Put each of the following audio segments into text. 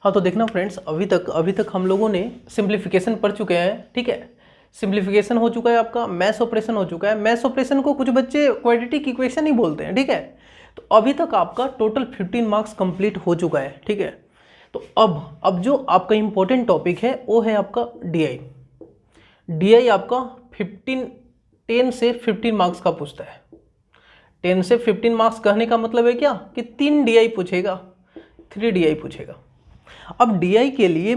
हाँ तो देखना फ्रेंड्स, अभी तक हम लोगों ने सिंप्लीफिकेशन पढ़ चुके हैं, ठीक है। सिंप्लीफिकेशन हो चुका है, आपका मैथ्स ऑपरेशन हो चुका है। मैथ्स ऑपरेशन को कुछ बच्चे क्वाड्रेटिक इक्वेशन ही बोलते हैं, ठीक है। तो अभी तक आपका टोटल 15 मार्क्स कंप्लीट हो चुका है, ठीक है। तो अब जो आपका इंपॉर्टेंट टॉपिक है वो है आपका डीआई। डीआई आपका 10 से 15 मार्क्स का पूछता है। 10 से 15 मार्क्स कहने का मतलब है क्या कि 3 डीआई पूछेगा, 3 डीआई पूछेगा। अब डीआई के लिए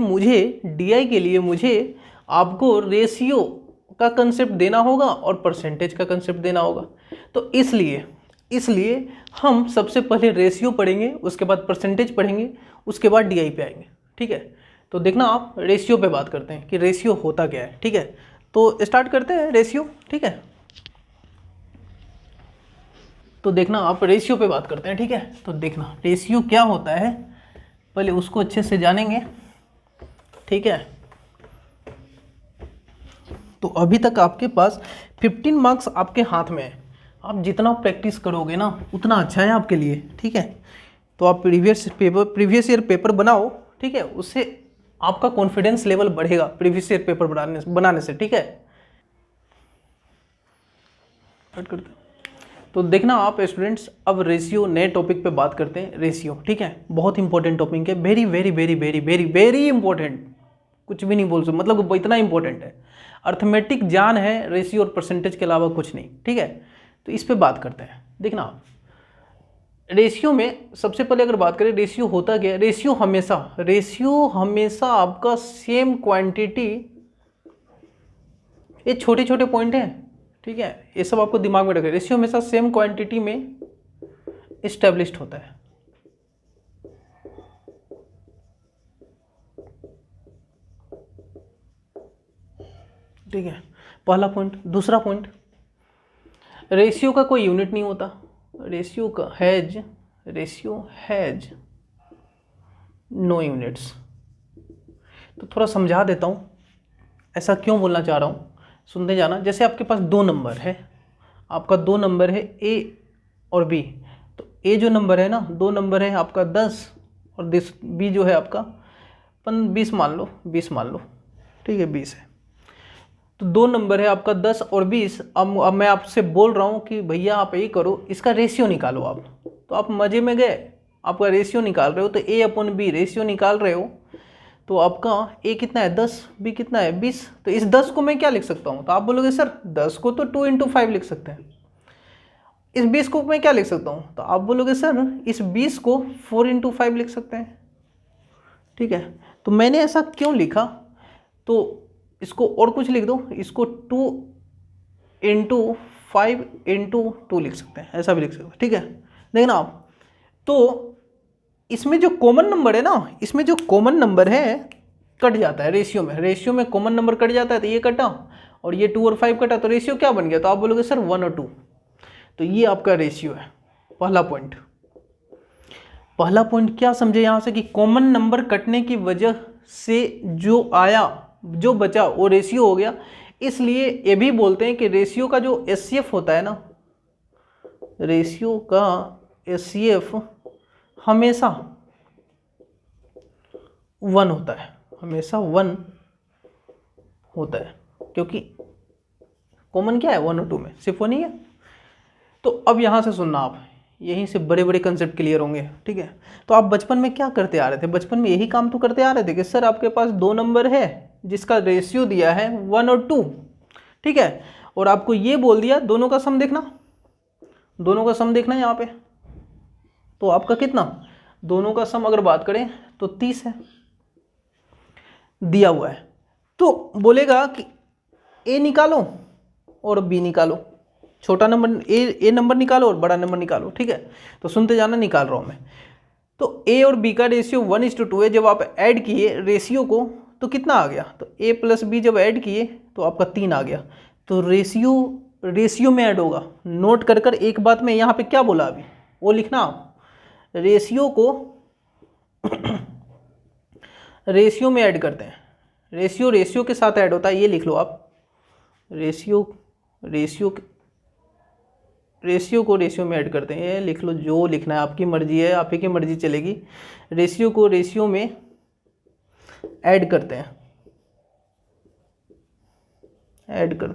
मुझे आपको रेशियो का कंसेप्ट देना होगा और परसेंटेज का कंसेप्ट देना होगा। तो इसलिए हम सबसे पहले रेशियो पढ़ेंगे, उसके बाद परसेंटेज पढ़ेंगे, उसके बाद डीआई पे आएंगे, ठीक है। तो देखना आप रेशियो पे बात करते हैं कि रेशियो होता क्या है, ठीक है। तो स्टार्ट करते हैं रेशियो, ठीक है। तो देखना आप रेशियो पे बात करते हैं, ठीक है। तो देखना रेशियो क्या होता है, पहले उसको अच्छे से जानेंगे, ठीक है। तो अभी तक आपके पास 15 मार्क्स आपके हाथ में है। आप जितना प्रैक्टिस करोगे ना उतना अच्छा है आपके लिए, ठीक है। तो आप प्रीवियस ईयर पेपर बनाओ, ठीक है। उससे आपका कॉन्फिडेंस लेवल बढ़ेगा प्रीवियस ईयर पेपर बनाने से, ठीक है। तो देखना आप स्टूडेंट्स, अब रेशियो नए टॉपिक पे बात करते हैं। रेशियो, ठीक है, बहुत इंपॉर्टेंट टॉपिक है, very very very very very very important. कुछ भी नहीं बोल सकते, मतलब वो इतना इंपॉर्टेंट है। अर्थमेटिक जान है रेशियो और परसेंटेज के अलावा कुछ नहीं, ठीक है। तो इस पे बात करते हैं। देखना आप रेशियो में सबसे पहले अगर बात करें, रेशियो होता क्या है। रेशियो हमेशा आपका सेम क्वांटिटी, ये छोटे छोटे पॉइंट हैं, ठीक है, ये सब आपको दिमाग में रखें। रेशियो हमेशा सेम क्वांटिटी में इस्टेब्लिश्ड होता है, ठीक है, पहला पॉइंट। दूसरा पॉइंट, रेशियो का कोई यूनिट नहीं होता। Ratio has no units. तो थोड़ा समझा देता हूँ ऐसा क्यों बोलना चाह रहा हूँ, सुनते जाना। जैसे आपके पास दो नंबर है, आपका दो नंबर है ए और बी। तो ए जो नंबर है ना, दो नंबर है आपका 10 और बी जो है आपका 20 मान लो, ठीक है, 20 है। तो दो नंबर है आपका 10 और 20। अब मैं आपसे बोल रहा हूँ कि भैया आप ये करो, इसका रेशियो निकालो आप। तो आप मजे में गए, आपका रेशियो निकाल रहे हो, तो ए अपॉन बी रेशियो निकाल रहे हो। तो आपका ए कितना है 10, बी कितना है 20। तो इस 10 को मैं क्या लिख सकता हूँ, तो आप बोलोगे सर 10 को तो 2 × 5 लिख सकते हैं। इस 20 को मैं क्या लिख सकता हूँ, तो आप बोलोगे सर इस 20 को 4 × 5 लिख सकते हैं, ठीक है। तो मैंने ऐसा क्यों लिखा, तो इसको और कुछ लिख दो, इसको 2 × 5 × 2 लिख सकते हैं, ऐसा भी लिख सकते हैं, ठीक है। देखना आप, तो इसमें जो कॉमन नंबर है ना, इसमें जो कॉमन नंबर है कट जाता है रेशियो में कॉमन नंबर कट जाता है। तो ये कटा और ये 2 और 5 कटा, तो रेशियो क्या बन गया, तो आप बोलोगे सर 1 और 2। तो ये आपका रेशियो है, पहला पॉइंट क्या समझे यहाँ से कि कॉमन नंबर कटने की वजह से जो बचा वो रेशियो हो गया। इसलिए ये भी बोलते हैं कि रेशियो का जो एचसीएफ होता है ना, रेशियो का एचसीएफ हमेशा 1 होता है, हमेशा 1 होता है, क्योंकि कॉमन क्या है 1 और 2 में, सिर्फ 1 ही है। तो अब यहाँ से सुनना आप, यहीं से बड़े बड़े कंसेप्ट क्लियर होंगे, ठीक है। तो आप बचपन में क्या करते आ रहे थे, बचपन में यही काम तो करते आ रहे थे कि सर आपके पास दो नंबर है जिसका रेशियो दिया है 1 और 2, ठीक है, और आपको ये बोल दिया दोनों का सम देखना यहाँ पे। तो आपका कितना, दोनों का सम अगर बात करें तो 30 है, दिया हुआ है। तो बोलेगा कि ए निकालो और बी निकालो, छोटा नंबर ए नंबर निकालो और बड़ा नंबर निकालो, ठीक है। तो सुनते जाना, निकाल रहा हूं मैं। तो ए और बी का रेशियो 1:2 है। जब आप ऐड किए रेशियो को तो कितना आ गया, तो ए प्लस बी जब ऐड किए तो आपका 3 आ गया। तो रेशियो में ऐड होगा। नोट कर एक बात में यहाँ पे क्या बोला अभी वो लिखना आप, रेशियो को रेशियो में ऐड करते हैं, रेशियो के साथ ऐड होता है, ये लिख लो आप। रेशियो को रेशियो में ऐड करते हैं, ये लिख लो, जो लिखना है आपकी मर्जी है, आप ही की मर्जी चलेगी। रेशियो को रेशियो में ऐड करते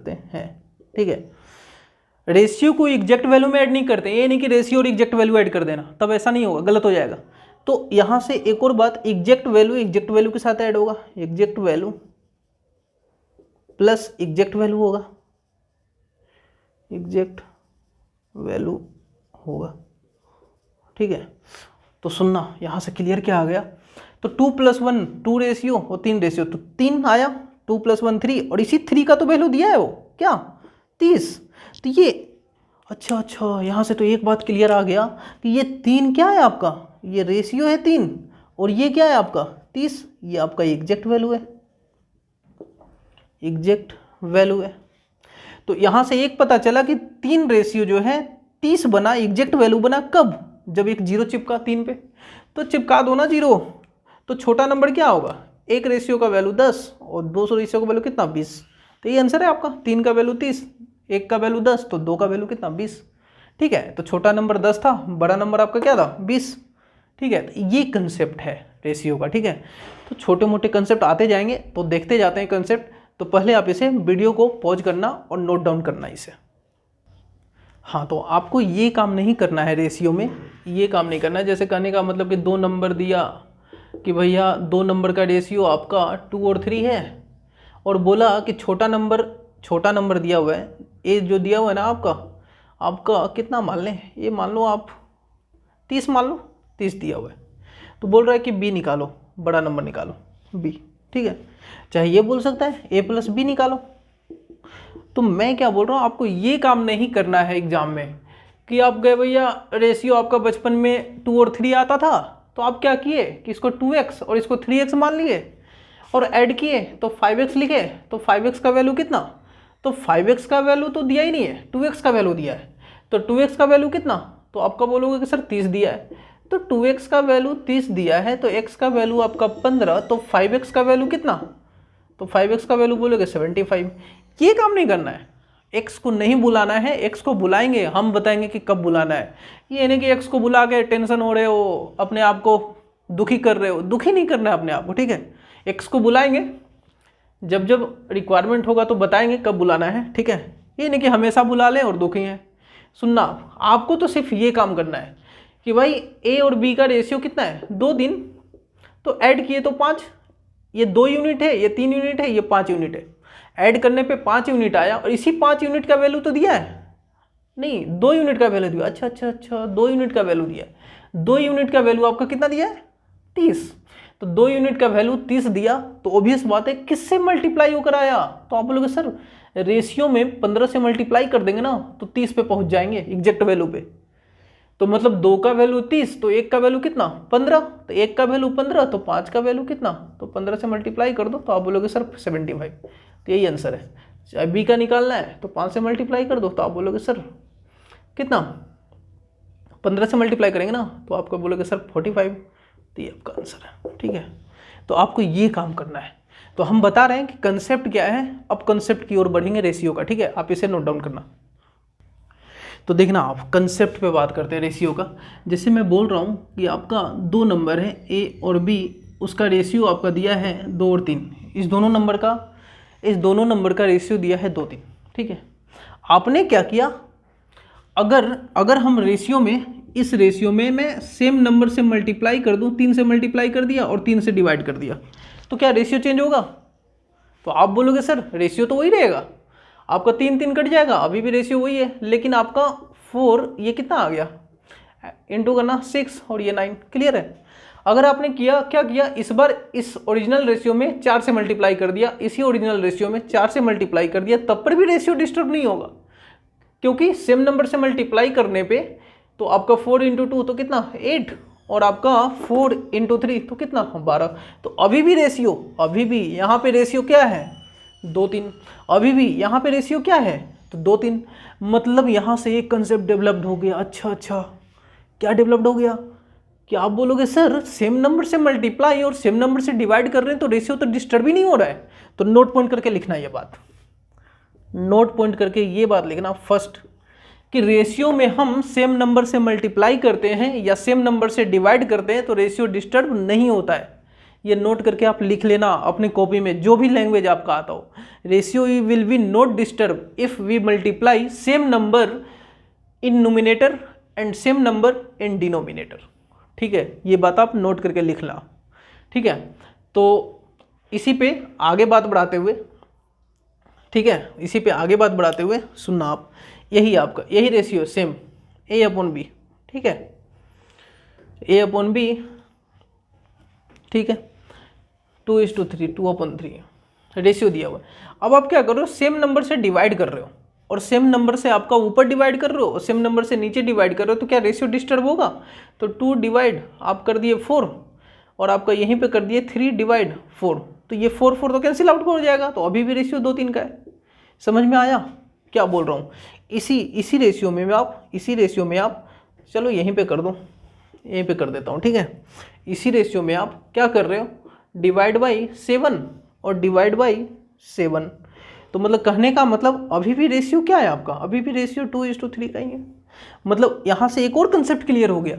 हैं, ठीक है। रेशियो को एग्जैक्ट वैल्यू में ऐड नहीं करते, ये नहीं कि रेशियो और एग्जैक्ट वैल्यू ऐड कर देना, तब ऐसा नहीं होगा, गलत हो जाएगा। तो यहां से एक और बात, एग्जैक्ट वैल्यू के साथ ऐड होगा, exact value plus exact value होगा, एग्जैक्ट वैल्यू होगा, ठीक है। तो सुनना, यहां से क्लियर क्या आ गया, तो 2 + 1 2 रेशियो और 3 रेशियो, तो 3 आया, 2 + 1 3, और इसी 3 का तो वैल्यू दिया है वो क्या 30। तो ये अच्छा, यहाँ से तो एक बात क्लियर आ गया कि ये 3 क्या है आपका, ये रेशियो है 3, और ये क्या है आपका 30, ये आपका एग्जैक्ट वैल्यू है, एग्जैक्ट वैल्यू है। तो यहाँ से एक पता चला कि 3 रेशियो जो है 30 बना, एग्जैक्ट वैल्यू बना कब, जब एक 0 चिपका 3 पे, तो चिपका दो ना 0, तो छोटा नंबर क्या होगा, एक रेशियो का वैल्यू 10 और 200 रेशियो का वैल्यू कितना 20, तो ये आंसर है आपका। 3 का वैल्यू 30, 1 का वैल्यू 10, तो 2 का वैल्यू कितना 20, ठीक है। तो छोटा नंबर 10 था, बड़ा नंबर आपका क्या था 20, ठीक है। तो ये कंसेप्ट है रेशियो का, ठीक है। तो छोटे मोटे कंसेप्ट आते जाएंगे, तो देखते जाते हैं कंसेप्ट। तो पहले आप इसे वीडियो को पॉज करना और नोट डाउन करना इसे। हाँ, तो आपको ये काम नहीं करना है रेशियो में, ये काम नहीं करना है। जैसे कहने का मतलब कि 2 नंबर दिया कि भैया 2 नंबर का रेशियो आपका 2 और 3 है, और बोला कि छोटा नंबर दिया हुआ है, ये जो दिया हुआ है ना आपका कितना मान लें, ये मान लो आप 30 मान लो, 30 दिया हुआ है, तो बोल रहा है कि बी निकालो, बड़ा नंबर निकालो बी, ठीक है। चाहे ये बोल सकता है a + b निकालो। तो मैं क्या बोल रहा हूँ, आपको ये काम नहीं करना है एग्जाम में कि आप गए भैया रेशियो आपका बचपन में 2 और 3 आता था, तो आप क्या किए कि इसको 2x और इसको 3x मान लिए और ऐड किए, तो 5x लिखे, तो 5x का वैल्यू कितना, तो 5x का वैल्यू तो दिया ही नहीं है, 2x का वैल्यू दिया है, तो 2x का वैल्यू कितना, तो आपका बोलोगे कि सर 30 दिया है, तो 2x का वैल्यू 30 दिया है, तो x का वैल्यू आपका 15, तो 5x का वैल्यू कितना, तो 5x का वैल्यू बोलोगे 75। ये काम नहीं करना है, x को नहीं बुलाना है, x को बुलाएंगे, हम बताएंगे कि कब बुलाना है। ये नहीं कि x को बुला के टेंशन हो रहे हो, अपने आप को दुखी कर रहे हो, दुखी नहीं करना है अपने आप को, ठीक है। x को बुलाएंगे, जब जब रिक्वायरमेंट होगा तो बताएंगे कब बुलाना है, ठीक है। ये नहीं कि हमेशा बुला लें और दुखी हैं। सुनना, आपको तो सिर्फ ये काम करना है कि भाई a और b का रेशियो कितना है 2 दिन, तो ऐड किए तो 5, ये 2 यूनिट है, ये 3 यूनिट है, ये 5 यूनिट है, ऐड करने पे 5 यूनिट आया, और इसी 5 यूनिट का वैल्यू तो दिया है नहीं, 2 यूनिट का वैल्यू दिया, अच्छा 2 यूनिट का वैल्यू दिया है। 2 यूनिट का वैल्यू आपका कितना दिया है 30, तो 2 यूनिट का वैल्यू 30 दिया, तो ऑब्वियस बात है किससे मल्टीप्लाई होकर आया, तो आप बोलोगे सर रेशियो में 15 से मल्टीप्लाई कर देंगे ना तो 30 पे पहुंच जाएंगे एग्जैक्ट वैल्यू पे। तो मतलब 2 का वैल्यू 30, तो 1 का वैल्यू कितना 15, तो 1 का वैल्यू 15, तो 5 का वैल्यू कितना, तो 15 से मल्टीप्लाई कर दो, तो आप बोलोगे सर 75। तो यही आंसर है। चाहे बी का निकालना है तो 5 से मल्टीप्लाई कर दो, तो आप बोलोगे सर कितना, 15 से मल्टीप्लाई करेंगे ना तो आपको बोलोगे सर 45। तो ये आपका आंसर है, ठीक है। तो आपको ये काम करना है। तो हम बता रहे हैं कि कंसेप्ट क्या है, अब कंसेप्ट की ओर बढ़ेंगे रेशियो का, ठीक है। आप इसे नोट डाउन करना। तो देखना, आप कंसेप्ट पे बात करते हैं रेशियो का। जैसे मैं बोल रहा हूँ कि आपका 2 नंबर है a और b, उसका रेशियो आपका दिया है 2 और 3, इस दोनों नंबर का रेशियो दिया है 2 3, ठीक है। आपने क्या किया, अगर हम इस रेशियो में मैं सेम नंबर से मल्टीप्लाई कर दूं, 3 से मल्टीप्लाई कर दिया और 3 से डिवाइड कर दिया, तो क्या रेशियो चेंज होगा, तो आप बोलोगे सर रेशियो तो वही रहेगा, आपका 3 3 कट जाएगा, अभी भी रेशियो वही है, लेकिन आपका 4 ये कितना आ गया इंटू करना 6 और ये 9, क्लियर है। अगर आपने क्या किया, इस बार इस ओरिजिनल रेशियो में 4 से मल्टीप्लाई कर दिया, इसी ओरिजिनल रेशियो में 4 से मल्टीप्लाई कर दिया, तब पर भी रेशियो डिस्टर्ब नहीं होगा, क्योंकि सेम नंबर से मल्टीप्लाई करने पे तो आपका 4 × 2 तो कितना 8, और आपका 4 × 3 तो कितना 12। तो अभी भी यहाँ पे रेशियो क्या है 2 3, अभी भी यहाँ पे रेशियो क्या है तो 2 3। मतलब यहाँ से एक कंसेप्ट डेवलप्ड हो गया। अच्छा, क्या डेवलप्ड हो गया कि आप बोलोगे सर सेम नंबर से मल्टीप्लाई और सेम नंबर से डिवाइड कर रहे हैं तो रेशियो तो डिस्टर्ब ही नहीं हो रहा है। तो नोट पॉइंट करके लिखना ये बात, नोट पॉइंट करके ये बात लिखना फर्स्ट, कि रेशियो में हम सेम नंबर से मल्टीप्लाई करते हैं या सेम नंबर से डिवाइड करते हैं तो रेशियो डिस्टर्ब नहीं होता है। ये नोट करके आप लिख लेना अपनी कॉपी में, जो भी लैंग्वेज आपका आता हो। Ratio will be not disturb if we multiply same number in nominator and same number in denominator. ठीक है, ये बात आप नोट करके लिखना। ठीक है, तो इसी पे आगे बात बढ़ाते हुए, ठीक है, इसी पे आगे बात बढ़ाते हुए सुनना आप, यही आपका यही रेशियो सेम ए अपॉन बी। ठीक है, ए अपॉन बी, ठीक है, 2:3, 2/3 रेशियो दिया हुआ है। अब आप क्या कर रहे हो, सेम नंबर से डिवाइड कर रहे हो, और सेम नंबर से आपका ऊपर डिवाइड कर रहे हो और सेम नंबर से नीचे डिवाइड कर रहे हो, तो क्या रेशियो डिस्टर्ब होगा? तो 2 डिवाइड आप कर दिए 4 और आपका यहीं पे कर दिए 3 डिवाइड 4, तो ये 4 4 तो कैंसिल आउट हो जाएगा, तो अभी भी रेशियो 2 3 का है। समझ में आया क्या बोल रहा हूँ? इसी रेशियो में आप चलो यहीं पे कर दो, यहीं पे कर देता हूँ। ठीक है, इसी रेशियो में आप क्या कर रहे हो, डिवाइड बाई 7 और डिवाइड बाई 7। तो मतलब कहने का मतलब अभी भी रेशियो क्या है आपका, अभी भी रेशियो 2:3 का ही है। मतलब यहाँ से एक और कंसेप्ट क्लियर हो गया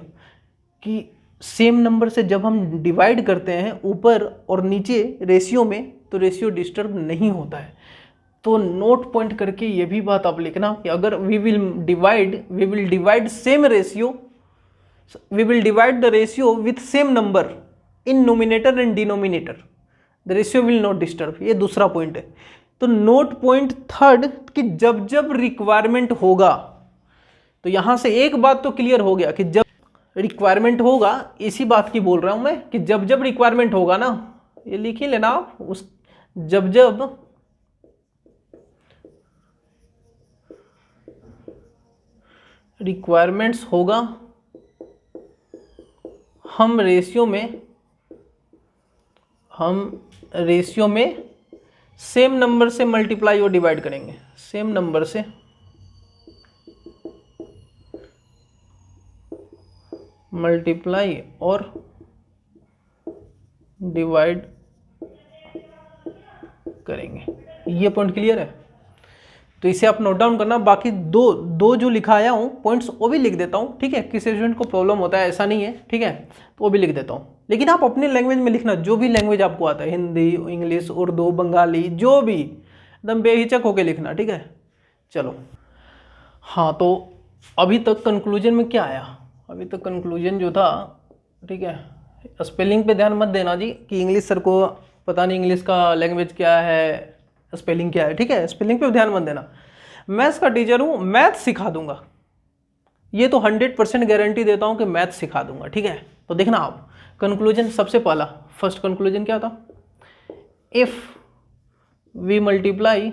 कि सेम नंबर से जब हम डिवाइड करते हैं ऊपर और नीचे रेशियो में, तो रेशियो डिस्टर्ब नहीं होता है। तो नोट पॉइंट करके ये भी बात आप लिखना कि अगर we will divide same ratio, we will divide the ratio with same number in nominator and denominator, the ratio will not disturb. ये दूसरा पॉइंट है। तो नोट पॉइंट थर्ड कि जब जब रिक्वायरमेंट होगा, तो यहां से एक बात तो क्लियर हो गया कि जब रिक्वायरमेंट होगा, इसी बात की बोल रहा हूं मैं कि जब जब रिक्वायरमेंट होगा ना, ये लिख ही लेना आप, उस जब जब रिक्वायरमेंट्स होगा, हम रेशियो में सेम नंबर से मल्टीप्लाई और डिवाइड करेंगे, सेम नंबर से मल्टीप्लाई और डिवाइड करेंगे। ये पॉइंट क्लियर है? तो इसे आप नोट डाउन करना। बाकी दो जो लिखाया हूँ पॉइंट्स वो भी लिख देता हूँ। ठीक है, किसी स्टूडेंट को प्रॉब्लम होता है ऐसा नहीं है। ठीक है, तो वो भी लिख देता हूँ, लेकिन आप अपने लैंग्वेज में लिखना, जो भी लैंग्वेज आपको आता है, हिंदी, इंग्लिश, उर्दू, बंगाली, जो भी, एकदम बेहिचक होके लिखना। ठीक है, चलो। हाँ, तो अभी तक कंक्लूजन में क्या आया? अभी तक कंक्लूजन जो था, ठीक है, स्पेलिंग पे ध्यान मत देना जी कि इंग्लिश सर को पता नहीं इंग्लिश का लैंग्वेज क्या है, स्पेलिंग क्या है। ठीक है, स्पेलिंग पे ध्यान मत देना। मैथ्स का टीचर हूँ, मैथ सिखा दूंगा, ये तो 100% गारंटी देता हूँ कि मैथ सिखा दूंगा। ठीक है, तो देखना आप कंक्लूजन, सबसे पहला फर्स्ट कंक्लूजन क्या था, if we multiply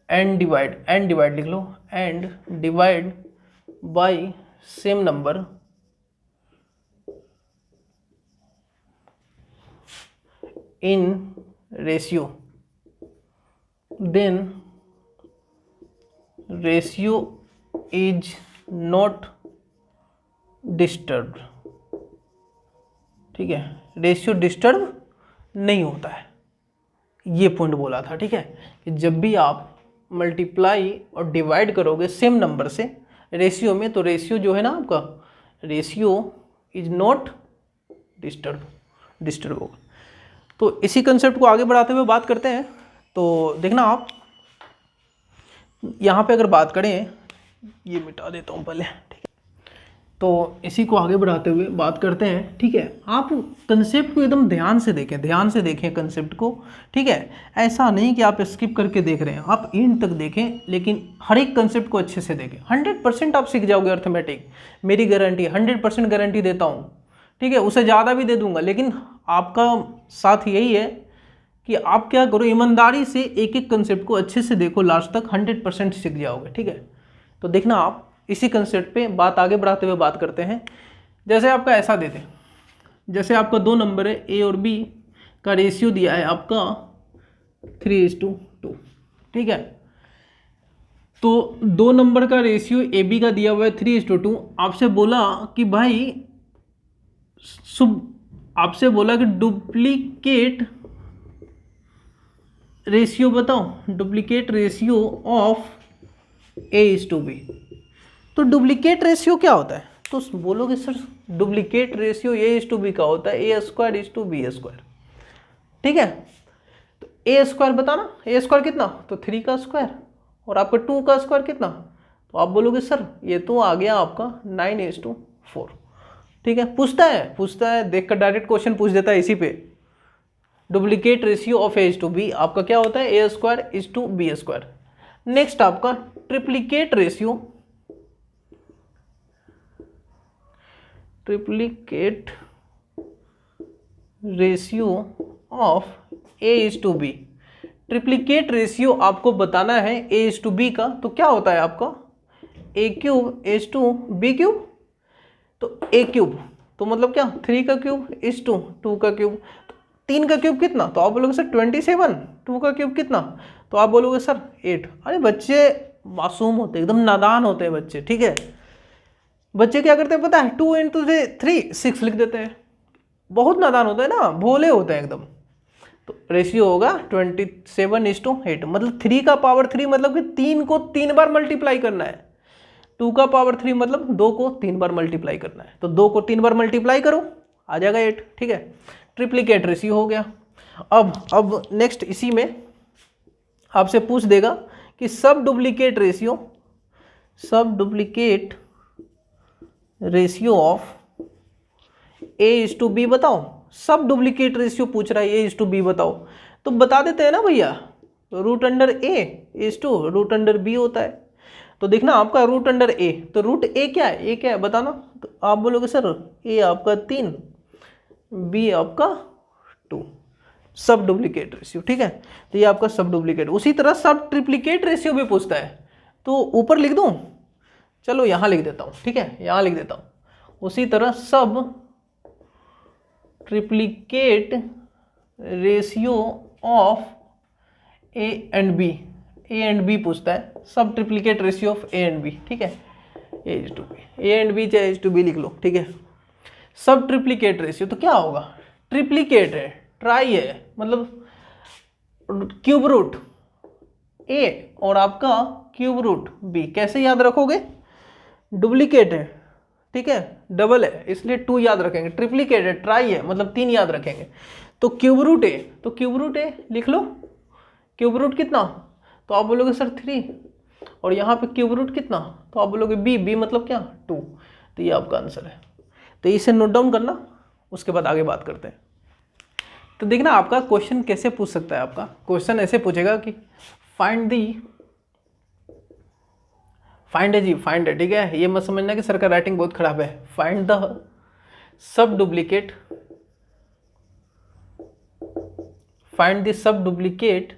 and divide लिख लो, and divide by same number in ratio, then ratio is not disturbed। ठीक है, रेशियो डिस्टर्ब नहीं होता है, ये पॉइंट बोला था। ठीक है, कि जब भी आप मल्टीप्लाई और डिवाइड करोगे सेम नंबर से रेशियो में, तो रेशियो जो है ना आपका, रेशियो इज नॉट डिस्टर्ब होगा। तो इसी कंसेप्ट को आगे बढ़ाते हुए बात करते हैं। तो देखना आप, यहाँ पे अगर बात करें, ये मिटा देता हूँ पहले। ठीक है, तो इसी को आगे बढ़ाते हुए बात करते हैं। ठीक है, आप कंसेप्ट को एकदम ध्यान से देखें कंसेप्ट को। ठीक है, ऐसा नहीं कि आप स्किप करके देख रहे हैं, आप एंड तक देखें, लेकिन हर एक कंसेप्ट को अच्छे से देखें। 100% आप सीख जाओगे अर्थमेटिक, मेरी गारंटी, 100% गारंटी देता हूँ। ठीक है, उसे ज़्यादा भी दे दूंगा, लेकिन आपका साथ यही है कि आप क्या करो, ईमानदारी से एक एक कंसेप्ट को अच्छे से देखो, लास्ट तक 100% सीख जाओगे। ठीक है, तो देखना आप, इसी कंसेप्ट पे बात आगे बढ़ाते हुए बात करते हैं। जैसे आपका ऐसा देते हैं, जैसे आपका 2 नंबर है, ए और बी का रेशियो दिया है आपका 3:2। ठीक है, तो 2 नंबर का रेशियो ए बी का दिया हुआ है 3:2। आपसे बोला कि डुप्लीकेट रेशियो बताओ, डुप्लीकेट रेशियो ऑफ A/B। तो डुप्लीकेट रेशियो क्या होता है? तो बोलोगे सर डुप्लीकेट रेशियो A:B का होता है A² B²। ठीक है, तो A² बताना, A² कितना? तो 3 का स्क्वायर, और आपका 2 का स्क्वायर कितना? तो आप बोलोगे सर ये तो आ गया आपका 9:4। ठीक है, पूछता है देख कर डायरेक्ट क्वेश्चन पूछ देता है इसी पे। डुप्लीकेट रेशियो ऑफ A:B आपका क्या होता है? A² B²। नेक्स्ट आपका triplicate ratio of A:B। Triplicate ratio आपको बताना है A:B का, तो क्या होता है आपका? A³ तो A³ तो मतलब क्या? 3 का क्यूब 2 का क्यूब, 3 का क्यूब कितना? तो आप बोलोगे सर 27। 2 का क्यूब कितना? तो आप बोलोगे सर 8। अरे बच्चे मासूम होते हैं, एकदम नादान होते हैं बच्चे। ठीक है, बच्चे क्या करते हैं पता है? 2 × 3 6 लिख देते हैं। बहुत नादान होते हैं ना, भोले होते हैं एकदम। तो रेशियो होगा 27:8, मतलब 3 का पावर 3 मतलब कि 3 को 3 बार मल्टीप्लाई करना है। 2 का पावर 3 मतलब 2 को 3 बार मल्टीप्लाई करना है। तो 2 को 3 बार मल्टीप्लाई करो, आ जाएगा 8। ठीक है, ट्रिप्लीकेट रेशियो हो गया। अब नेक्स्ट इसी में आपसे पूछ देगा कि सब डुप्लीकेट रेशियो ऑफ A:B बताओ। सब डुप्लीकेट रेशियो पूछ रहा है A:B बताओ, तो बता देते हैं ना भैया। √A/√B होता है। तो देखना आपका √A, तो √A क्या है? A क्या है बताना। तो आप बोलोगे सर A आपका 3, B आपका 2। सब डुप्लीकेट रेशियो। ठीक है, तो ये आपका सब डुप्लीकेट। उसी तरह सब ट्रिप्लीकेट रेशियो भी पूछता है, तो ऊपर लिख दूं? चलो यहाँ लिख देता हूँ। ठीक है, यहाँ लिख देता हूँ। उसी तरह सब ट्रिप्लीकेट रेशियो ऑफ A&B पूछता है। सब ट्रिप्लीकेट रेशियो ऑफ A&B। ठीक है, A:B चाहे A:B लिख लो। ठीक है, सब ट्रिप्लीकेट रेशियो तो क्या होगा? ट्रिप्लीकेट है, ट्राई है, मतलब क्यूब रूट A और आपका क्यूब रूट B। कैसे याद रखोगे? डुप्लीकेट है, ठीक है, डबल है इसलिए 2 याद रखेंगे। ट्रिप्लीकेट है, ट्राई है, मतलब 3 याद रखेंगे। तो क्यूब रूट A लिख लो। क्यूब रूट कितना? तो आप बोलोगे सर 3, और यहाँ पे क्यूब रूट कितना? तो आप बोलोगे B मतलब क्या? 2। तो ये आपका आंसर है। तो इसे नोट डाउन करना, उसके बाद आगे बात करते हैं। तो देखना आपका क्वेश्चन कैसे पूछ सकता है। आपका क्वेश्चन ऐसे पूछेगा कि फाइंड है। ठीक है, ये मत समझना कि सर का राइटिंग बहुत खराब है। Find the sub duplicate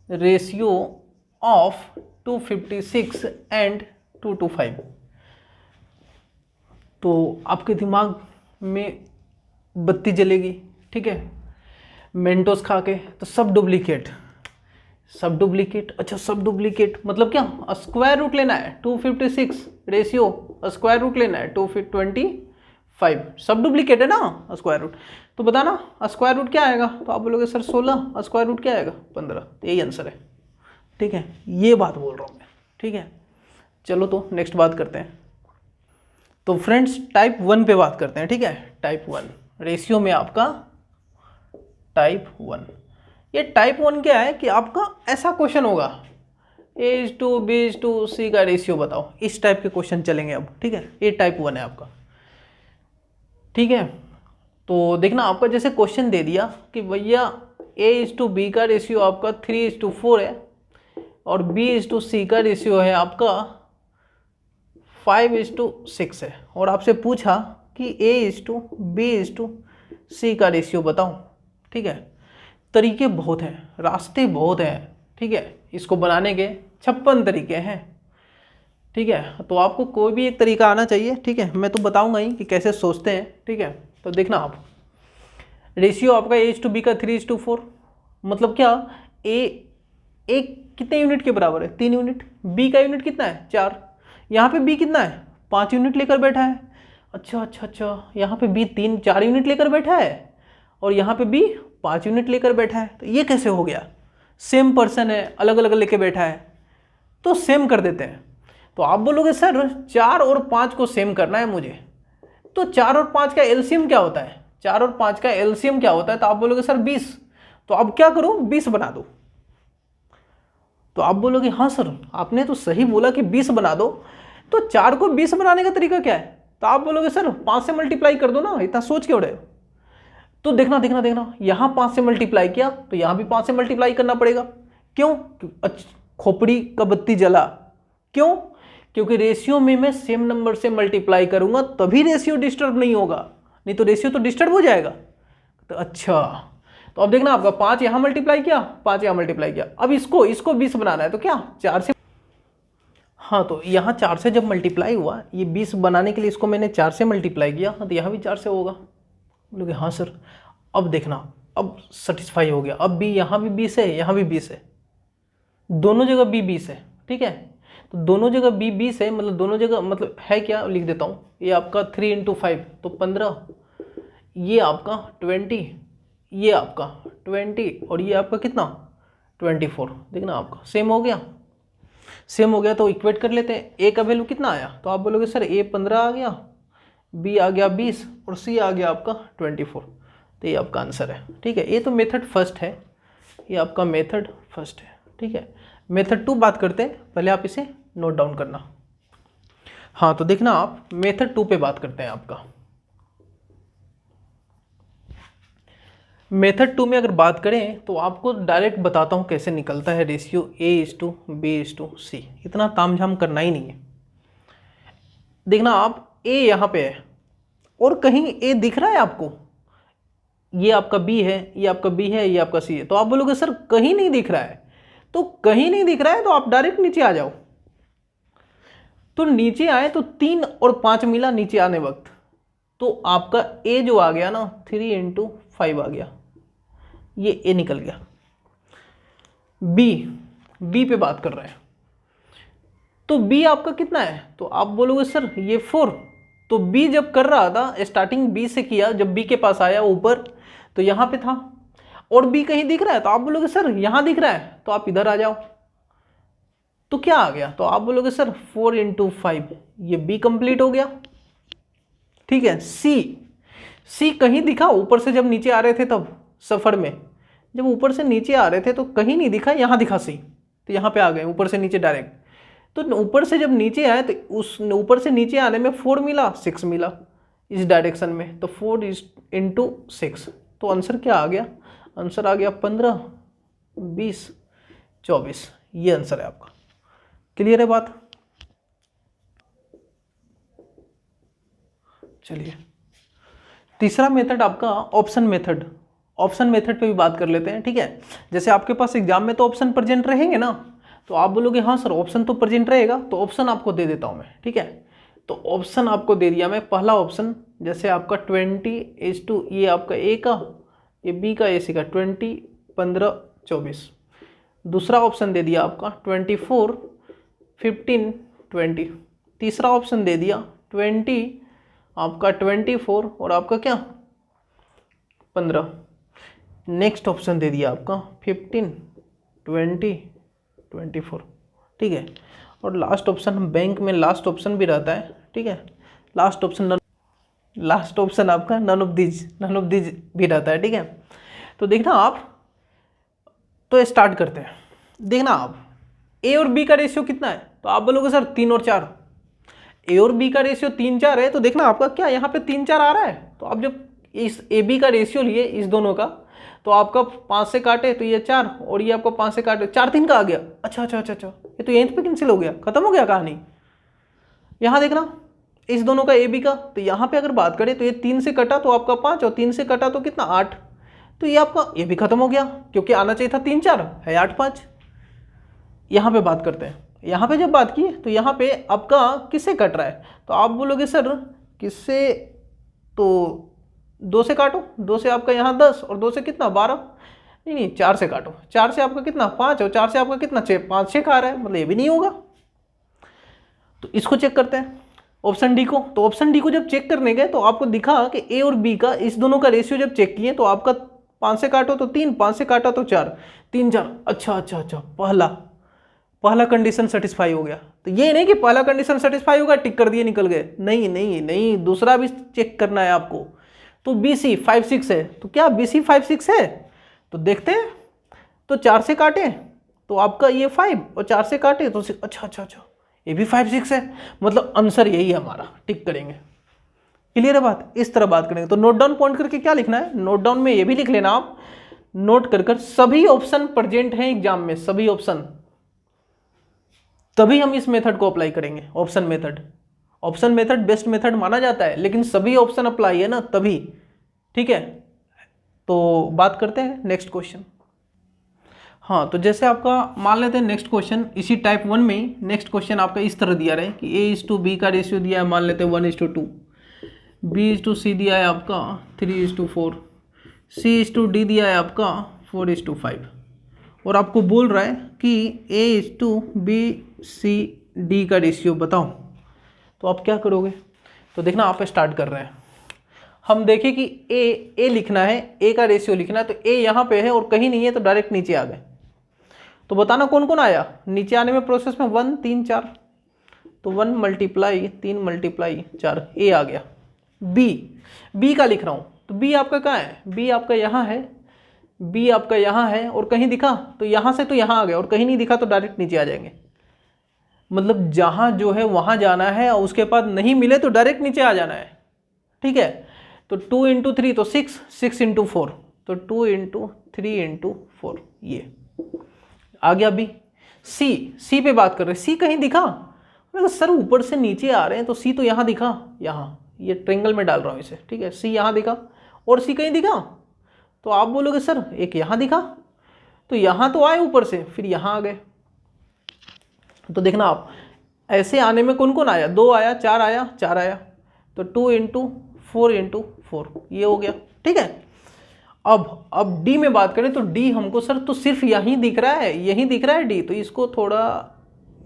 ratio of 256 and 225। तो आपके दिमाग में बत्ती जलेगी। ठीक है, मेंटोस खा के। तो सब डुप्लीकेट, अच्छा सब डुप्लीकेट मतलब क्या? स्क्वायर रूट लेना है 256 रेशियो, स्क्वायर रूट लेना है 225। सब डुप्लीकेट है ना स्क्वायर रूट। तो बताना स्क्वायर रूट क्या आएगा? तो आप बोलोगे सर 16, स्क्वायर रूट क्या आएगा? 15। तो यही आंसर है। ठीक है, ये बात बोल रहा हूँ मैं। ठीक है, चलो तो नेक्स्ट बात करते हैं। तो फ्रेंड्स टाइप 1 पे बात करते हैं। ठीक है, टाइप 1 रेशियो में आपका टाइप 1। ये टाइप 1 क्या है कि आपका ऐसा क्वेश्चन होगा A:B:C का रेशियो बताओ। इस टाइप के क्वेश्चन चलेंगे अब। ठीक है, ये टाइप 1 है आपका। ठीक है, तो देखना आपका जैसे क्वेश्चन दे दिया कि भैया A:B का रेशियो आपका 3:4 है और B:C का रेशियो है आपका 5:6 है, और आपसे पूछा कि A:B:C का रेशियो बताओ। ठीक है, तरीके बहुत हैं, रास्ते बहुत हैं। ठीक है, इसको बनाने के 56 तरीके हैं। ठीक है, तो आपको कोई भी एक तरीका आना चाहिए। ठीक है, मैं तो बताऊंगा ही कि कैसे सोचते हैं। ठीक है, तो देखना आप रेशियो आपका A:B का 3:4 मतलब क्या? A कितने यूनिट के बराबर है? 3 यूनिट। B का यूनिट कितना है? 4। यहाँ पे B कितना है? 5 यूनिट लेकर बैठा है। अच्छा, यहाँ पे B 4 यूनिट लेकर बैठा है और यहाँ पे B 5 यूनिट लेकर बैठा है। तो ये कैसे हो गया? सेम पर्सन है, अलग अलग लेके बैठा है, तो सेम कर देते हैं। तो आप बोलोगे सर 4 और 5 को सेम करना है मुझे, तो 4 और 5 का एलसीएम क्या होता है, 4 और 5 का एलसीएम क्या होता है, तो आप बोलोगे सर 20। तो अब क्या करूं, 20 बना दो। तो आप बोलोगे हाँ सर आपने तो सही बोला कि 20 बना दो, तो 4 को 20 बनाने का तरीका क्या है, तो आप बोलोगे सर 5 से मल्टीप्लाई कर दो ना, इतना सोच क्यों रहे हो। तो देखना देखना देखना, यहां 5 से मल्टीप्लाई किया तो यहां भी 5 से मल्टीप्लाई करना पड़ेगा। क्यों, खोपड़ी का बत्ती जला, क्यों, क्योंकि रेशियो में मैं सेम नंबर से मल्टीप्लाई करूंगा तभी रेशियो डिस्टर्ब नहीं होगा, नहीं तो रेशियो तो डिस्टर्ब हो जाएगा। तो अच्छा, तो अब देखना आपका 5 यहां मल्टीप्लाई किया, 5 यहां मल्टीप्लाई किया, अब इसको 20 बनाना है, तो क्या 4 से, हाँ तो यहाँ 4 से जब मल्टीप्लाई हुआ, ये 20 बनाने के लिए इसको मैंने 4 से मल्टीप्लाई किया, तो यहाँ भी 4 से होगा। बोलोगे हाँ सर। अब देखना, अब सेटिस्फाई हो गया, अब भी यहाँ भी 20 है, यहाँ भी 20 है, दोनों जगह बी 20 है, ठीक है। तो दोनों जगह बी 20 है, मतलब दोनों जगह मतलब है क्या, लिख देता हूँ, ये आपका 3 × 5 तो 15, ये आपका 20, ये आपका 20 और ये आपका कितना 24। देखना आपका सेम हो गया, सेम हो गया, तो इक्वेट कर लेते हैं। ए का वैल्यू कितना आया, तो आप बोलोगे सर ए 15 आ गया, बी आ गया 20 और सी आ गया आपका 24। तो ये आपका आंसर है, ठीक है। ये तो मेथड फर्स्ट है, ये आपका मेथड फर्स्ट है, ठीक है। मेथड 2 बात करते हैं, पहले आप इसे नोट डाउन करना। हाँ तो देखना आप मेथड 2 पे बात करते हैं आपका। मेथड 2 में अगर बात करें तो आपको डायरेक्ट बताता हूँ कैसे निकलता है रेशियो A:B:C। इतना तामझाम करना ही नहीं है। देखना आप A यहाँ पे है और कहीं A दिख रहा है आपको, ये आपका B है, ये आपका B है, ये आपका C है, तो आप बोलोगे सर कहीं नहीं दिख रहा है। तो कहीं नहीं दिख रहा है तो आप डायरेक्ट नीचे आ जाओ। तो नीचे आए तो 3 और 5 मिला नीचे आने वक्त, तो आपका A जो आ गया ना 3 × 5 आ गया, ये A निकल गया। B पे बात कर रहे हैं, तो B आपका कितना है, तो आप बोलोगे सर ये 4। तो B जब कर रहा था, स्टार्टिंग B से किया, जब B के पास आया ऊपर तो यहाँ पे था, और B कहीं दिख रहा है, तो आप बोलोगे सर यहाँ दिख रहा है, तो आप इधर आ जाओ। तो क्या आ गया, तो आप बोलोगे सर 4 × 5, ये B कंप्लीट हो गया, ठीक है। C कहीं दिखा ऊपर से, जब नीचे आ रहे थे तब सफर में, जब ऊपर से नीचे आ रहे थे तो कहीं नहीं दिखा, यहाँ दिखा C, तो यहाँ पे आ गए ऊपर से नीचे डायरेक्ट। तो ऊपर से जब नीचे आए तो उस ऊपर से नीचे आने में 4 मिला, 6 मिला इस डायरेक्शन में, तो 4 × 6, तो आंसर क्या आ गया, आंसर आ गया 15, 20, 24। ये आंसर है आपका। क्लियर है बात। चलिए तीसरा मेथड आपका ऑप्शन मेथड। ऑप्शन मेथड पे भी बात कर लेते हैं, ठीक है। जैसे आपके पास एग्जाम में तो ऑप्शन प्रेजेंट रहेंगे ना, तो आप बोलोगे हाँ सर ऑप्शन तो प्रेजेंट रहेगा, तो ऑप्शन आपको दे देता हूँ मैं, ठीक है। तो ऑप्शन आपको दे दिया मैं। पहला ऑप्शन जैसे आपका 20:2, ये आपका A का, ये B का, AC का 20, 15, 24। दूसरा ऑप्शन दे दिया आपका 24, 15, 20। तीसरा ऑप्शन दे दिया 20, आपका 24 और आपका क्या 15। नेक्स्ट ऑप्शन दे दिया आपका 15, 20, 24, ठीक है। और लास्ट ऑप्शन, बैंक में लास्ट ऑप्शन भी रहता है, ठीक है। लास्ट ऑप्शन आपका नन ऑफ दीज भी रहता है, ठीक है। तो देखना आप, तो स्टार्ट करते हैं। देखना आप A और B का रेशियो कितना है, तो आप बोलोगे सर 3 और 4। A और B का रेशियो 3, 4 है, तो देखना आपका क्या यहाँ पे 3, 4 आ रहा है। तो आप जब इस AB का रेशियो लिए इस दोनों का, तो आपका 5 से काटे तो ये 4 और ये आपका 5 से काटे 4, 3 का आ गया। अच्छा, ये तो यहीं पे कैंसिल हो गया, खत्म हो गया कहानी। यहाँ देखना इस दोनों का AB का, तो यहाँ पे अगर बात करें तो ये 3 से कटा तो आपका 5 और 3 से कटा तो कितना 8, तो ये आपका ये भी खत्म हो गया, क्योंकि आना चाहिए था 3, 4 है 8, 5। यहाँ पे बात करते हैं। यहाँ पे जब बात की तो यहाँ पे आपका किससे कट रहा है, तो आप बोलोगे सर किससे, तो 2 से काटो, 2 से आपका यहाँ 10 और 2 से कितना 12, नहीं 4 से काटो, 4 से आपका कितना 5 और 4 से आपका कितना 6, 5 6 आ रहा है, मतलब ये भी नहीं होगा। तो इसको चेक करते हैं ऑप्शन डी को। तो ऑप्शन डी को जब चेक करने गए तो आपको दिखा कि ए और बी का इस दोनों का रेशियो जब चेक किए तो आपका 5 से काटो तो 3, 5 से काटा तो 4, 3, 4। अच्छा, पहला पहला कंडीशन सेटिस्फाई हो गया। तो ये नहीं कि पहला कंडीशन सेटिस्फाई होगा टिक कर दिए निकल गए, नहीं नहीं नहीं, दूसरा भी चेक करना है आपको। तो BC 5 6 है, तो क्या BC 5 6 है? तो देखते हैं, तो 4 से काटे तो आपका ये 5 और 4 से काटे तो 6, अच्छा अच्छा अच्छा ये भी 5 6 है, मतलब आंसर यही है हमारा, टिक करेंगे। क्लियर है बात? इस तरह बात करेंगे। तो नोट डाउन पॉइंट करके क्या लिखना है, नोट डाउन में ये भी लिख लेना आप, नोट कर सभी ऑप्शन प्रेजेंट हैं एग्जाम में, सभी ऑप्शन, तभी हम इस मेथड को अप्लाई करेंगे। Option method, option method best method माना जाता है, लेकिन सभी ऑप्शन अप्लाई है ना तभी, ठीक है। तो बात करते हैं नेक्स्ट क्वेश्चन। हाँ, तो जैसे आपका मान लेते हैं नेक्स्ट क्वेश्चन, इसी टाइप 1 में ही नेक्स्ट क्वेश्चन आपका इस तरह दिया रहे कि A:B का रेशियो दिया है, मान लेते हैं 1:2, B:C दिया है आपका 3:4, C:D दिया है आपका 4:5, और आपको बोल रहा है कि A:B:C:D का रेशियो बताओ। तो आप क्या करोगे? तो देखना, आप स्टार्ट कर रहे हैं, हम देखें कि ए लिखना है, ए का रेशियो लिखना है, तो ए यहाँ पे है और कहीं नहीं है, तो डायरेक्ट नीचे आ गए। तो बताना कौन कौन आया नीचे आने में प्रोसेस में, 1 3 4, तो 1 × 3 × 4 ए आ गया। बी का लिख रहा हूँ, तो बी आपका कहाँ है, बी आपका यहाँ है, बी आपका यहाँ है, और कहीं दिखा तो यहाँ से तो यहाँ आ गया, और कहीं नहीं दिखा तो डायरेक्ट नीचे आ जाएंगे। मतलब जहाँ जो है वहाँ जाना है, और उसके बाद नहीं मिले तो डायरेक्ट नीचे आ जाना है, ठीक है। तो 2 × 3 तो 6, 6 × 4 तो 2 × 3 × 4, ये आ गया बी। सी पे बात कर रहे हैं, सी कहीं दिखा? सर ऊपर से नीचे आ रहे हैं, तो सी तो यहाँ दिखा, यहाँ ये ट्रेंगल में डाल रहा हूँ इसे, ठीक है। सी यहाँ दिखा और सी कहीं दिखा, तो आप बोलोगे सर एक यहाँ दिखा, तो यहाँ तो आए ऊपर से, फिर यहाँ आ गए। तो देखना आप, ऐसे आने में कौन कौन आया, 2 आया, 4 आया, 4 आया, तो 2 × 4 × 4 ये हो गया, ठीक है। अब डी में बात करें, तो डी हमको सर तो सिर्फ यहीं दिख रहा है, यहीं दिख रहा है डी, तो इसको थोड़ा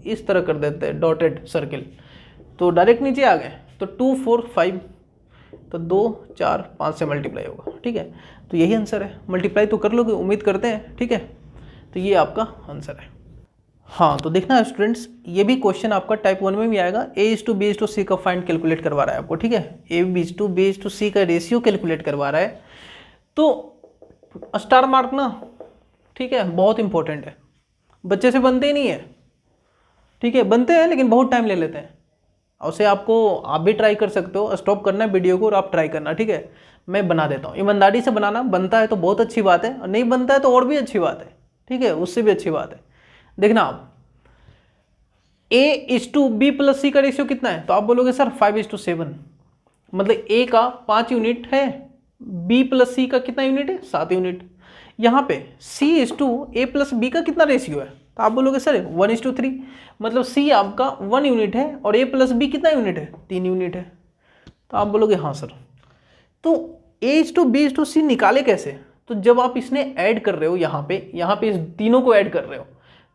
इस तरह कर देते हैं डॉटेड सर्किल, तो डायरेक्ट नीचे आ गए। तो 2 4 5, तो 2 4 5 से मल्टीप्लाई होगा, ठीक है। तो यही आंसर है, मल्टीप्लाई तो कर लोगे उम्मीद करते हैं, ठीक है। तो ये आपका आंसर है। हाँ, तो देखना स्टूडेंट्स, ये भी क्वेश्चन आपका टाइप 1 में भी आएगा। A:B:C का फाइंड कैलकुलेट करवा रहा है आपको, ठीक है। A:B:C का रेशियो कैलकुलेट करवा रहा है, तो स्टार मार्क ना, ठीक है, बहुत इंपॉर्टेंट है। बच्चे से बनते ही नहीं है, ठीक है, बनते हैं लेकिन बहुत टाइम ले लेते हैं। उसे आपको, आप भी ट्राई कर सकते हो, स्टॉप करना है वीडियो को और आप ट्राई करना, ठीक है। मैं बना देता हूँ, ईमानदारी से बनाना, बनता है तो बहुत अच्छी बात है, और नहीं बनता है तो और भी अच्छी बात है, ठीक है, उससे भी अच्छी बात है। देखना आप, A:B+C का रेशियो कितना है, तो आप बोलोगे सर 5:7, मतलब A का 5 यूनिट है, B+C का कितना यूनिट है, 7 यूनिट। यहाँ पे C:A+B का कितना रेशियो है, तो आप बोलोगे सर 1:3, मतलब C आपका 1 यूनिट है और A+B कितना यूनिट है, 3 यूनिट है। तो आप बोलोगे हाँ सर। तो A:B:C निकाले कैसे, तो जब आप इसने ऐड कर रहे हो, यहाँ पे इस तीनों को ऐड कर रहे हो,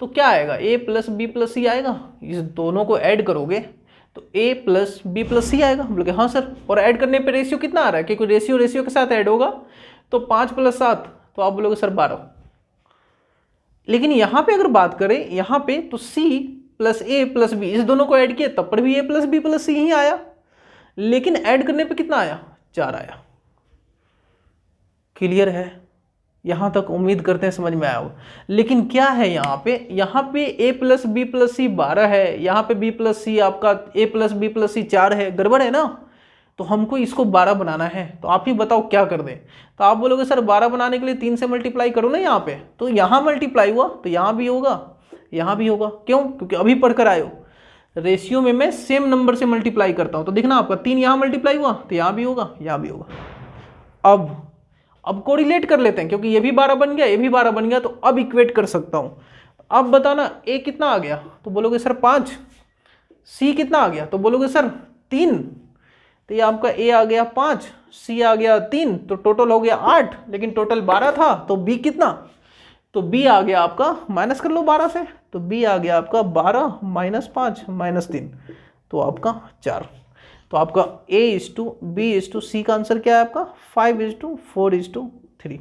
तो क्या आएगा, A+B+C आएगा। इस दोनों को ऐड करोगे तो A+B+C आएगा। बोलोगे हाँ सर, और ऐड करने पे रेशियो कितना आ रहा है, क्योंकि रेशियो के साथ ऐड होगा, तो 5 + 7, तो आप बोलोगे सर 12। लेकिन यहाँ पे अगर बात करें, यहाँ पे तो C + A + B, इस दोनों को ऐड किया तब पर भी A+B+C ही आया, लेकिन ऐड करने पे कितना आया, 4 आया। क्लियर है? यहाँ तक उम्मीद करते हैं समझ में आया होगा। लेकिन क्या है यहाँ पे A+B+C 12 है, यहाँ पे B+C आपका A+B+C 4 है, गड़बड़ है ना। तो हमको इसको 12 बनाना है, तो आप ही बताओ क्या कर दें। तो आप बोलोगे सर 12 बनाने के लिए 3 से मल्टीप्लाई करो ना यहाँ पे, तो यहाँ मल्टीप्लाई हुआ तो यहाँ भी होगा, यहाँ भी होगा। क्यों? क्योंकि अभी पढ़कर आए हो, रेशियो में मैं सेम नंबर से मल्टीप्लाई करता हूँ। तो देखना आपका 3 यहाँ मल्टीप्लाई हुआ तो यहाँ भी होगा, यहाँ भी होगा। अब कोरिलेट कर लेते हैं, क्योंकि ये भी 12 बन गया, ये भी 12 बन गया, तो अब इक्वेट कर सकता हूँ। अब बताना A कितना आ गया, तो बोलोगे सर 5। C कितना आ गया, तो बोलोगे सर 3। तो ये आपका A आ गया 5, C आ गया 3, तो टोटल हो गया 8, लेकिन टोटल 12 था। तो B कितना, तो B आ गया आपका, माइनस कर लो 12 से, तो B आ गया आपका 12 - 5 - 3, तो आपका 4। तो आपका A:B:C का आंसर क्या है आपका, 5:4:3,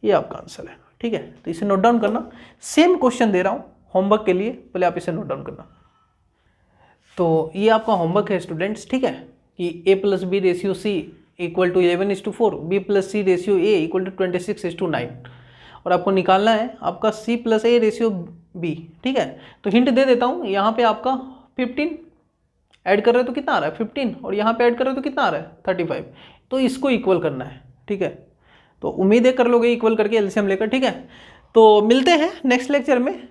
ये आपका आंसर है, ठीक है। तो इसे नोट डाउन करना। सेम क्वेश्चन दे रहा हूँ, होमवर्क के लिए, पहले आप इसे नोट डाउन करना। तो ये आपका होमवर्क है स्टूडेंट्स, ठीक है, कि a + b ratio c equal to 11:4, b + c ratio a equal to 26:9, और आपको निकालना है आपका c + a रेशियो b, ठीक है। तो हिंट दे देता हूँ, यहाँ पे आपका 15 ऐड कर रहे हो तो कितना आ रहा है 15, और यहाँ पे ऐड कर रहे हो तो कितना आ रहा है 35, तो इसको इक्वल करना है, ठीक है। तो उम्मीद है कर लोगे इक्वल करके एलसीएम लेकर, ठीक है। तो मिलते हैं नेक्स्ट लेक्चर में,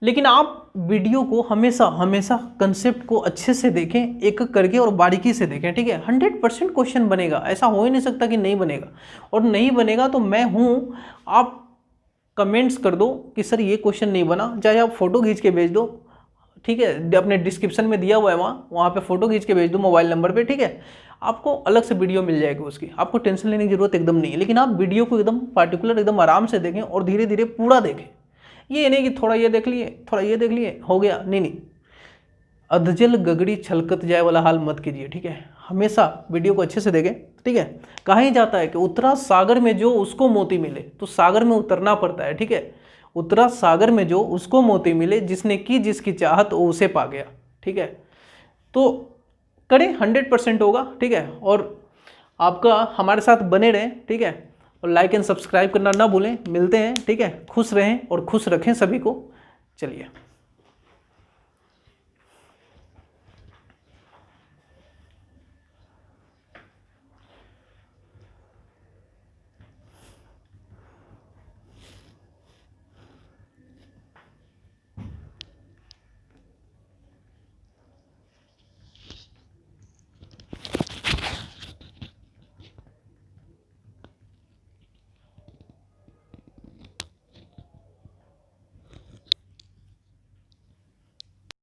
लेकिन आप वीडियो को हमेशा कंसेप्ट को अच्छे से देखें, एक एक करके और बारीकी से देखें, ठीक है। 100% क्वेश्चन बनेगा, ऐसा हो ही नहीं सकता कि नहीं बनेगा, और नहीं बनेगा तो मैं हूँ, आप कमेंट्स कर दो कि सर ये क्वेश्चन नहीं बना, चाहे आप फोटो खींच के भेज दो, ठीक है, अपने डिस्क्रिप्शन में दिया हुआ है वहाँ पे फोटो खींच के भेज दो मोबाइल नंबर पे, ठीक है। आपको अलग से वीडियो मिल जाएगी उसकी, आपको टेंशन लेने की जरूरत एकदम नहीं है, लेकिन आप वीडियो को एकदम पार्टिकुलर एकदम आराम से देखें और धीरे धीरे पूरा देखें। ये नहीं कि थोड़ा ये देख लिए थोड़ा ये देख लिए हो गया, नहीं, अधजल गगड़ी छलकत जाए वाला हाल मत कीजिए, ठीक है। हमेशा वीडियो को अच्छे से देखें, ठीक है। कहा ही जाता है कि उतरा सागर में जो उसको मोती मिले, तो सागर में उतरना पड़ता है, ठीक है। उतरा सागर में जो उसको मोती मिले, जिसने की जिसकी चाहत वो उसे पा गया, ठीक है। तो करें, 100% होगा, ठीक है। और आपका हमारे साथ बने रहें, ठीक है, और लाइक एंड सब्सक्राइब करना ना भूलें। मिलते हैं, ठीक है। खुश रहें और खुश रखें सभी को। चलिए।